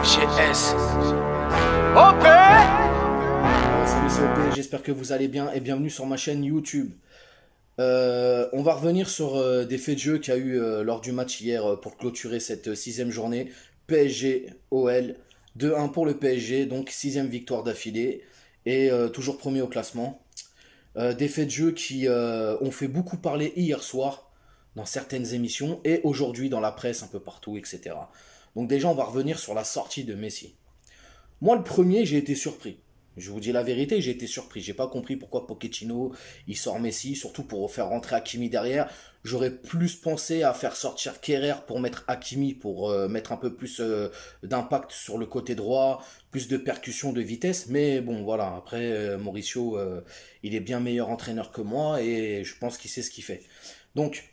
FGS. OP. Salut, c'est OP, j'espère que vous allez bien et bienvenue sur ma chaîne YouTube. On va revenir sur des faits de jeu qu'il y a eu lors du match hier pour clôturer cette sixième journée. PSG-OL, 2-1 pour le PSG, donc sixième victoire d'affilée et toujours premier au classement. Des faits de jeu qui ont fait beaucoup parler hier soir dans certaines émissions et aujourd'hui dans la presse un peu partout, etc. Donc déjà on va revenir sur la sortie de Messi. Moi le premier j'ai été surpris. Je vous dis la vérité, j'ai été surpris. J'ai pas compris pourquoi Pochettino il sort Messi, surtout pour faire rentrer Hakimi derrière. J'aurais plus pensé à faire sortir Kerrer pour mettre Hakimi, pour mettre un peu plus d'impact sur le côté droit, plus de percussion, de vitesse. Mais bon, voilà. Après, Mauricio, il est bien meilleur entraîneur que moi et je pense qu'il sait ce qu'il fait. Donc,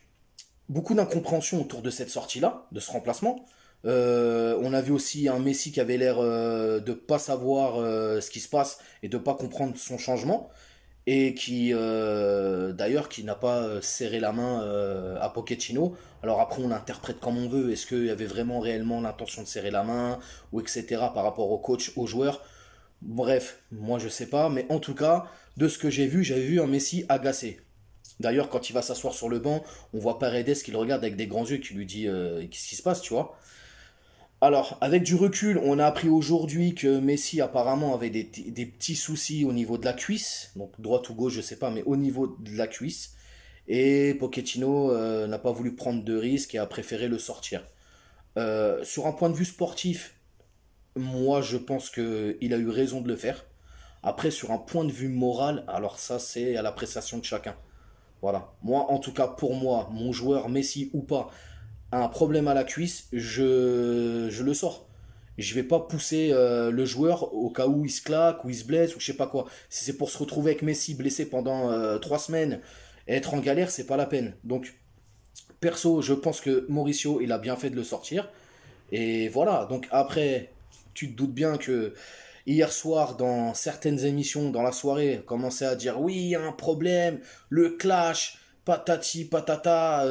beaucoup d'incompréhension autour de cette sortie-là, de ce remplacement. On a vu aussi un Messi qui avait l'air de pas savoir ce qui se passe et de pas comprendre son changement et qui d'ailleurs qui n'a pas serré la main à Pochettino. Alors après on l'interprète comme on veut. Est-ce qu'il y avait vraiment réellement l'intention de serrer la main ou etc. par rapport au coach, aux joueurs. Bref, moi je sais pas, mais en tout cas de ce que j'ai vu, j'avais vu un Messi agacé. D'ailleurs, quand il va s'asseoir sur le banc, on voit Paredes qui le regarde avec des grands yeux et qui lui dit qu'est-ce qui se passe, tu vois. Alors, avec du recul, on a appris aujourd'hui que Messi apparemment avait des petits soucis au niveau de la cuisse, donc droite ou gauche, je sais pas, mais au niveau de la cuisse. Et Pochettino n'a pas voulu prendre de risques et a préféré le sortir. Sur un point de vue sportif, moi je pense qu'il a eu raison de le faire. Après, sur un point de vue moral, alors ça c'est à l'appréciation de chacun. Voilà. Moi, en tout cas, pour moi, mon joueur, Messi ou pas, a un problème à la cuisse, je le sors. Je vais pas pousser le joueur au cas où il se claque, ou il se blesse, ou je sais pas quoi. Si c'est pour se retrouver avec Messi blessé pendant 3 semaines et être en galère, c'est pas la peine. Donc, perso, je pense que Mauricio, il a bien fait de le sortir. Et voilà. Donc après, tu te doutes bien que hier soir, dans certaines émissions, dans la soirée, commençait à dire oui, il y a un problème, le clash, patati patata,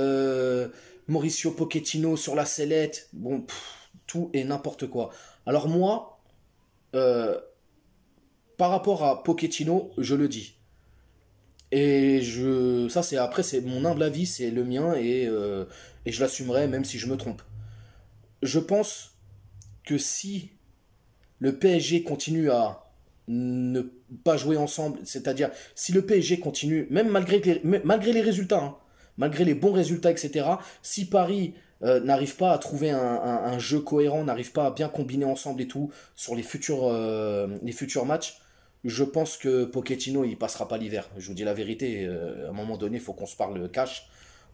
Mauricio Pochettino sur la sellette, bon, tout et n'importe quoi. Alors moi, euh, par rapport à Pochettino, je le dis. Ça c'est après, c'est mon humble avis, c'est le mien et je l'assumerai même si je me trompe. Je pense que si le PSG continue à ne pas jouer ensemble, c'est-à-dire si le PSG continue, même malgré les résultats, hein, malgré les bons résultats, etc., si Paris n'arrive pas à trouver un jeu cohérent, n'arrive pas à bien combiner ensemble et tout sur les futurs matchs, je pense que Pochettino il passera pas l'hiver. Je vous dis la vérité, à un moment donné, il faut qu'on se parle cash.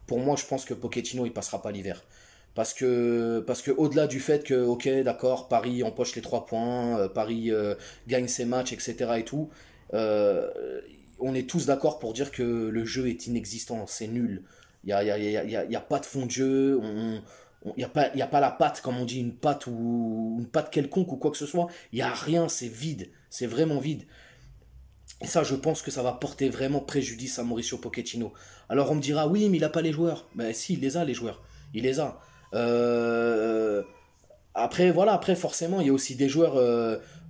Pour moi, je pense que Pochettino il passera pas l'hiver. Parce que au-delà du fait que, ok, d'accord, Paris empoche les 3 points, Paris gagne ses matchs, etc. et tout, euh, on est tous d'accord pour dire que le jeu est inexistant, c'est nul. Il y a pas de fond de jeu, il y a pas la patte, comme on dit, une patte ou une patte quelconque ou quoi que ce soit. Il y a rien, c'est vide, c'est vraiment vide. Et ça, je pense que ça va porter vraiment préjudice à Mauricio Pochettino. Alors on me dira, oui, mais il a pas les joueurs. Ben si, il les a, les joueurs. Il les a. Euh, Après, voilà, après, forcément, il y a aussi des joueurs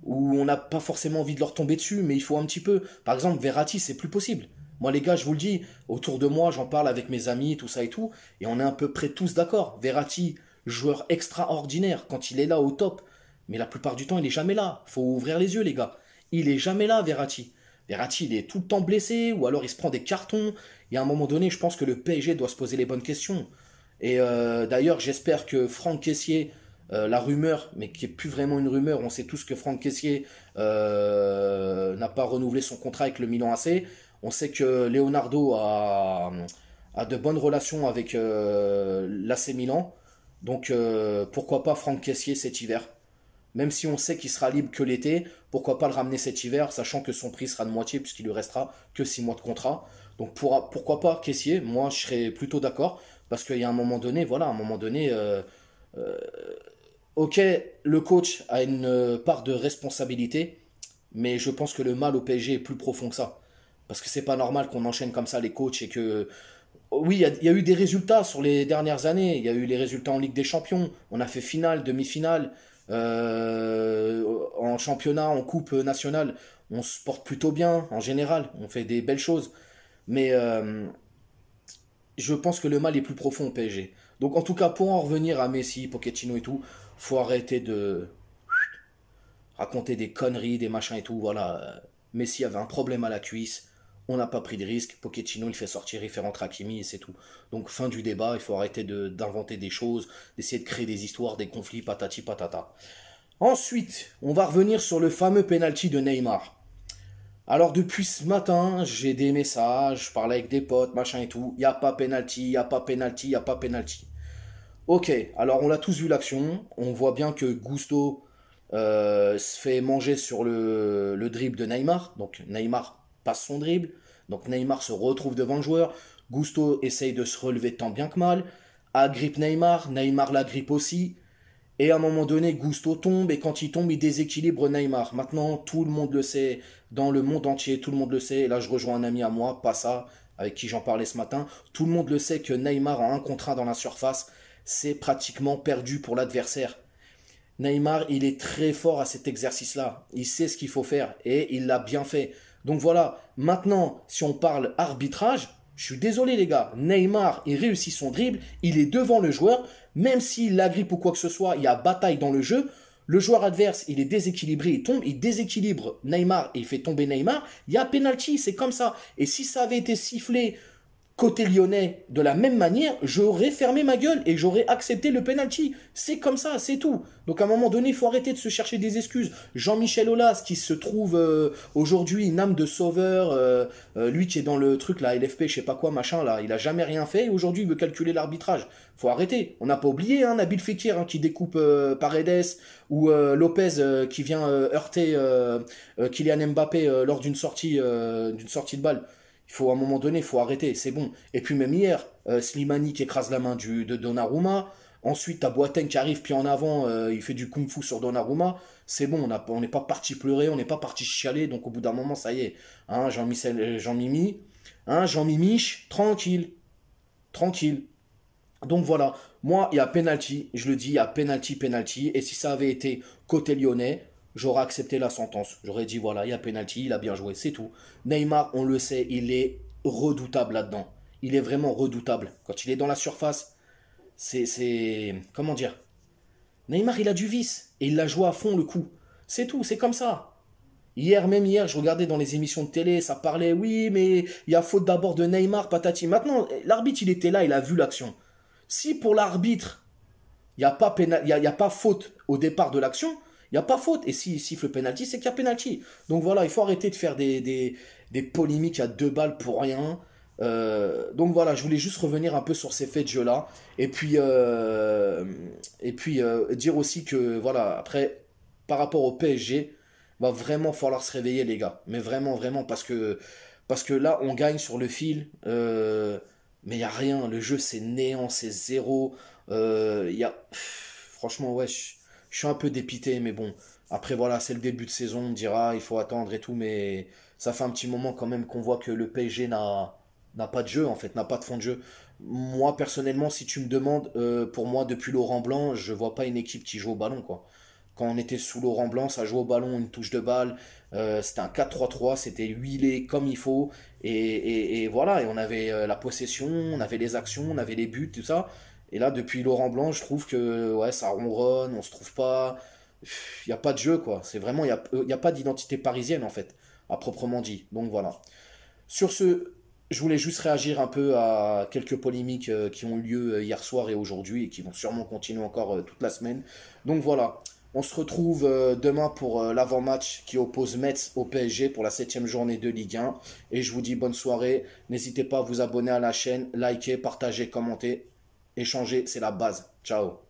où on n'a pas forcément envie de leur tomber dessus, mais il faut un petit peu. Par exemple, Verratti, c'est plus possible. Moi, les gars, je vous le dis, autour de moi, j'en parle avec mes amis, tout ça et tout, et on est à peu près tous d'accord. Verratti, joueur extraordinaire, quand il est là au top, mais la plupart du temps, il est jamais là. Faut ouvrir les yeux, les gars. Il est jamais là, Verratti. Verratti, il est tout le temps blessé, ou alors il se prend des cartons. Et à un moment donné, je pense que le PSG doit se poser les bonnes questions. Et d'ailleurs, j'espère que Franck Kessié, la rumeur, mais qui est plus vraiment une rumeur, on sait tous que Franck Kessié n'a pas renouvelé son contrat avec le Milan AC. On sait que Leonardo a de bonnes relations avec l'AC Milan. Donc pourquoi pas Franck Kessié cet hiver. Même si on sait qu'il sera libre que l'été, pourquoi pas le ramener cet hiver, sachant que son prix sera de moitié puisqu'il lui restera que 6 mois de contrat. Donc pourquoi pas Kessié, moi je serais plutôt d'accord, parce qu'il y a un moment donné, voilà, à un moment donné, ok, le coach a une part de responsabilité, mais je pense que le mal au PSG est plus profond que ça. Parce que c'est pas normal qu'on enchaîne comme ça les coachs et que oui, il y a eu des résultats sur les dernières années. Il y a eu les résultats en Ligue des Champions. On a fait finale, demi-finale. En championnat, en coupe nationale, on se porte plutôt bien en général. On fait des belles choses. Mais je pense que le mal est plus profond au PSG. Donc en tout cas, pour en revenir à Messi, Pochettino et tout, faut arrêter de raconter des conneries, des machins et tout. Voilà, Messi avait un problème à la cuisse. On n'a pas pris de risque. Pochettino, il fait sortir, il fait rentrer Hakimi et c'est tout. Donc fin du débat, il faut arrêter d'inventer des choses, d'essayer de créer des histoires, des conflits, patati patata. Ensuite, on va revenir sur le fameux penalty de Neymar. Alors depuis ce matin, j'ai des messages, je parlais avec des potes, machin et tout. Il n'y a pas penalty, il n'y a pas penalty, il n'y a pas penalty. Ok, alors on a tous vu l'action. On voit bien que Gusto se fait manger sur le dribble de Neymar. Donc Neymar passe son dribble. Donc Neymar se retrouve devant le joueur. Gusto essaye de se relever tant bien que mal. Agrippe Neymar. Neymar l'agrippe aussi. Et à un moment donné, Gusto tombe. Et quand il tombe, il déséquilibre Neymar. Maintenant, tout le monde le sait. Dans le monde entier, tout le monde le sait. Et là, je rejoins un ami à moi, pas ça, avec qui j'en parlais ce matin. Tout le monde le sait que Neymar en 1 contre 1 dans la surface, c'est pratiquement perdu pour l'adversaire. Neymar, il est très fort à cet exercice-là. Il sait ce qu'il faut faire et il l'a bien fait. Donc voilà, maintenant, si on parle arbitrage, je suis désolé les gars, Neymar, il réussit son dribble, il est devant le joueur, même s'il l'agrippe ou quoi que ce soit, il y a bataille dans le jeu, le joueur adverse, il est déséquilibré, il tombe, il déséquilibre Neymar et il fait tomber Neymar, il y a penalty, c'est comme ça. Et si ça avait été sifflé côté lyonnais, de la même manière, j'aurais fermé ma gueule et j'aurais accepté le penalty. C'est comme ça, c'est tout. Donc à un moment donné, il faut arrêter de se chercher des excuses. Jean-Michel Aulas, qui se trouve aujourd'hui une âme de sauveur, lui qui est dans le truc là, LFP, je sais pas quoi, machin là, il a jamais rien fait et aujourd'hui il veut calculer l'arbitrage. Faut arrêter. On n'a pas oublié, hein, Nabil Fekir qui découpe Paredes ou Lopez qui vient heurter Kylian Mbappé lors d'une sortie de balle. Il faut à un moment donné, il faut arrêter, c'est bon. Et puis même hier, Slimani qui écrase la main de Donnarumma. Ensuite, t'as Boateng qui arrive, puis en avant, il fait du kung-fu sur Donnarumma. C'est bon, on n'est pas parti pleurer, on n'est pas parti chialer. Donc au bout d'un moment, ça y est. Hein, Jean-Mimi, hein, Jean-Mimiche, tranquille. Tranquille. Donc voilà, moi, il y a penalty, je le dis, il y a penalty, penalty. Et si ça avait été côté lyonnais, j'aurais accepté la sentence. J'aurais dit, voilà, il y a penalty, il a bien joué, c'est tout. Neymar, on le sait, il est redoutable là-dedans. Il est vraiment redoutable. Quand il est dans la surface, c'est... Comment dire? Neymar, il a du vice. Et il l'a joué à fond, le coup. C'est tout, c'est comme ça. Même hier, je regardais dans les émissions de télé, ça parlait, oui, mais il y a faute d'abord de Neymar, patati. Maintenant, l'arbitre, il était là, il a vu l'action. Si pour l'arbitre, il n'y a pas y a pas faute au départ de l'action, il n'y a pas faute. Et s'il siffle le penalty, c'est qu'il y a penalty. Donc voilà, il faut arrêter de faire des polémiques à 2 balles pour rien. Donc voilà, je voulais juste revenir un peu sur ces faits de jeu-là. Et puis dire aussi que, voilà, après, par rapport au PSG, va vraiment falloir se réveiller, les gars. Mais vraiment, vraiment, parce que là, on gagne sur le fil. Mais il n'y a rien. Le jeu, c'est néant, c'est zéro. Franchement, ouais, je suis un peu dépité, mais bon. Après, voilà, c'est le début de saison, on dira, il faut attendre et tout, mais ça fait un petit moment quand même qu'on voit que le PSG n'a pas de jeu, en fait, n'a pas de fond de jeu. Moi, personnellement, si tu me demandes, pour moi, depuis Laurent Blanc, je vois pas une équipe qui joue au ballon, quoi. Quand on était sous Laurent Blanc, ça jouait au ballon, une touche de balle, c'était un 4-3-3, c'était huilé comme il faut, et voilà, et on avait la possession, on avait les actions, on avait les buts, tout ça. Et là, depuis Laurent Blanc, je trouve que ouais, ça ronronne, on se trouve pas. Il n'y a pas de jeu, quoi. C'est vraiment, y a pas d'identité parisienne, en fait, à proprement dit. Donc voilà. Sur ce, je voulais juste réagir un peu à quelques polémiques qui ont eu lieu hier soir et aujourd'hui et qui vont sûrement continuer encore toute la semaine. Donc voilà. On se retrouve demain pour l'avant-match qui oppose Metz au PSG pour la 7e journée de Ligue 1. Et je vous dis bonne soirée. N'hésitez pas à vous abonner à la chaîne, liker, partager, commenter. Échanger, c'est la base. Ciao.